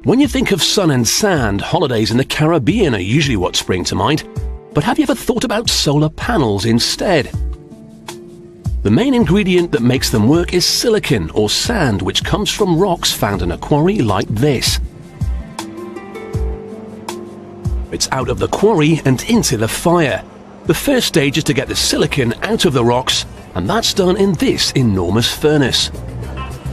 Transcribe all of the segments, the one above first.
When you think of sun and sand, holidays in the Caribbean are usually what spring to mind. But have you ever thought about solar panels instead? The main ingredient that makes them work is silicon or sand, which comes from rocks found in a quarry like this. It's out of the quarry and into the fire. The first stage is to get the silicon out of the rocks, and that's done in this enormous furnace.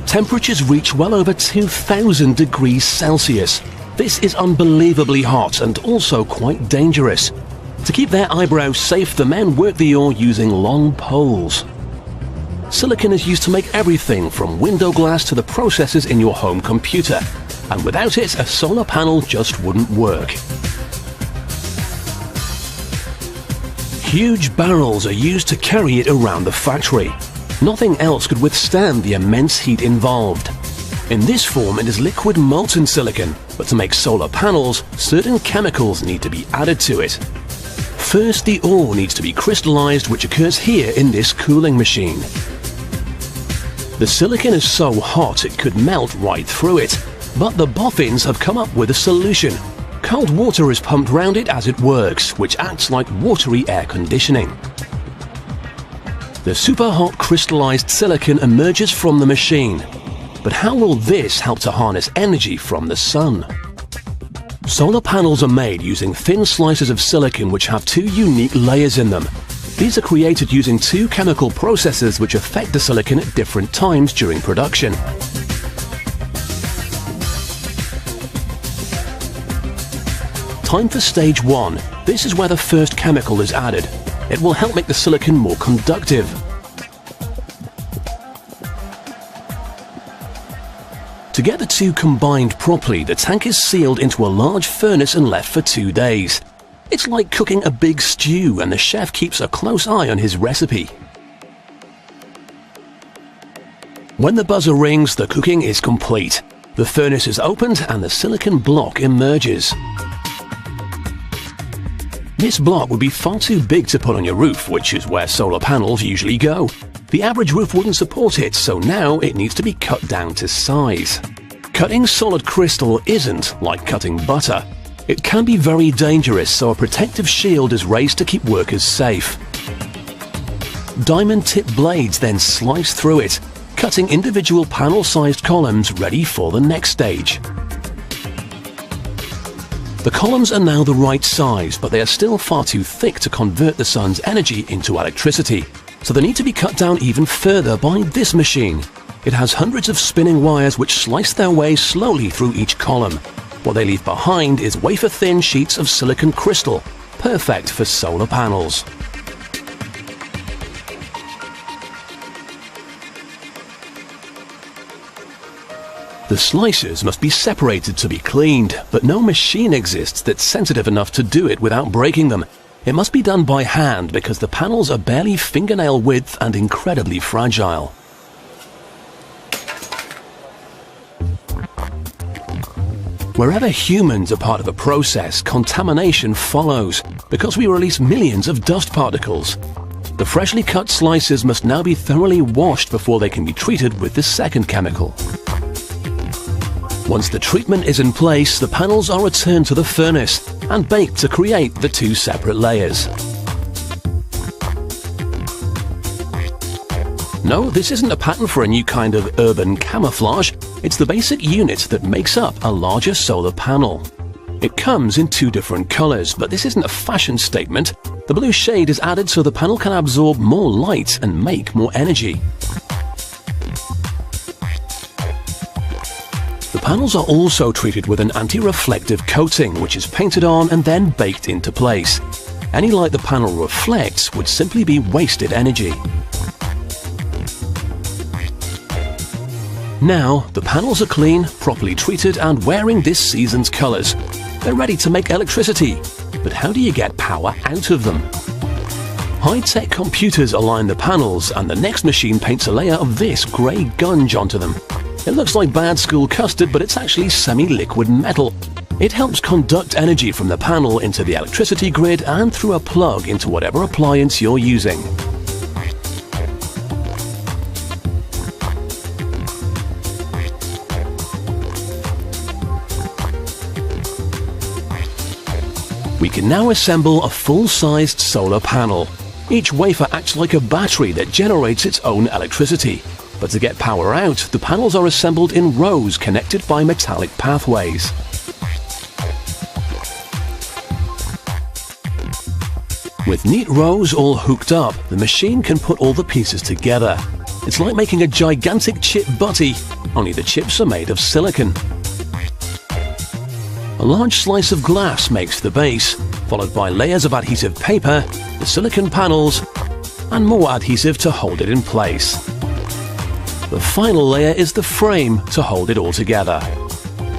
Temperatures reach well over 2000 degrees Celsius. This is unbelievably hot and also quite dangerous. To keep their eyebrows safe, the men work the ore using long poles. Silicon is used to make everything from window glass to the processors in your home computer, and without it, a solar panel just wouldn't work. Huge barrels are used to carry it around the factory. Nothing else could withstand the immense heat involved. In this form, it is liquid molten silicon, but to make solar panels, certain chemicals need to be added to it. First, the ore needs to be crystallized, which occurs here in this cooling machine. The silicon is so hot it could melt right through it, but the boffins have come up with a solution. Cold water is pumped round it as it works, which acts like watery air conditioning. The super-hot crystallized silicon emerges from the machine. But how will this help to harness energy from the sun? Solar panels are made using thin slices of silicon which have two unique layers in them. These are created using two chemical processes which affect the silicon at different times during production. Time for stage 1. This is where the first chemical is added. It will help make the silicon more conductive. To get the two combined properly, the tank is sealed into a large furnace and left for 2 days. It's like cooking a big stew, and the chef keeps a close eye on his recipe. When the buzzer rings, the cooking is complete. The furnace is opened and the silicon block emerges. This block would be far too big to put on your roof, which is where solar panels usually go. The average roof wouldn't support it, so now it needs to be cut down to size. Cutting solid crystal isn't like cutting butter. It can be very dangerous, so a protective shield is raised to keep workers safe. Diamond-tipped blades then slice through it, cutting individual panel-sized columns ready for the next stage. The columns are now the right size, but they are still far too thick to convert the sun's energy into electricity. So they need to be cut down even further by this machine. It has hundreds of spinning wires which slice their way slowly through each column. What they leave behind is wafer-thin sheets of silicon crystal, perfect for solar panels. The slices must be separated to be cleaned, but no machine exists that's sensitive enough to do it without breaking them. It must be done by hand because the panels are barely fingernail width and incredibly fragile. Wherever humans are part of a process, contamination follows because we release millions of dust particles. The freshly cut slices must now be thoroughly washed before they can be treated with the second chemical. Once the treatment is in place, the panels are returned to the furnace and baked to create the two separate layers. No, this isn't a pattern for a new kind of urban camouflage. It's the basic unit that makes up a larger solar panel. It comes in two different colors, but this isn't a fashion statement. The blue shade is added so the panel can absorb more light and make more energy. The panels are also treated with an anti-reflective coating, which is painted on and then baked into place. Any light the panel reflects would simply be wasted energy. Now, the panels are clean, properly treated, and wearing this season's colors. They're ready to make electricity. But how do you get power out of them? High-tech computers align the panels, and the next machine paints a layer of this grey gunge onto them. It looks like bad school custard, but it's actually semi-liquid metal. It helps conduct energy from the panel into the electricity grid and through a plug into whatever appliance you're using. We can now assemble a full-sized solar panel. Each wafer acts like a battery that generates its own electricity. But to get power out, the panels are assembled in rows connected by metallic pathways. With neat rows all hooked up, the machine can put all the pieces together. It's like making a gigantic chip butty, only the chips are made of silicon. A large slice of glass makes the base, followed by layers of adhesive paper, the silicon panels, and more adhesive to hold it in place. The final layer is the frame to hold it all together.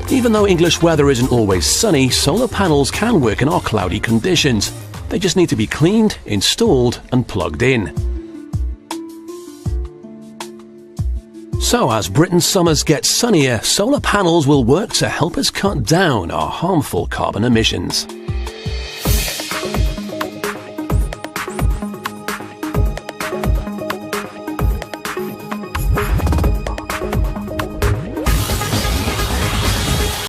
Even though English weather isn't always sunny, solar panels can work in our cloudy conditions. They just need to be cleaned, installed, and plugged in. So as Britain's summers get sunnier, solar panels will work to help us cut down our harmful carbon emissions.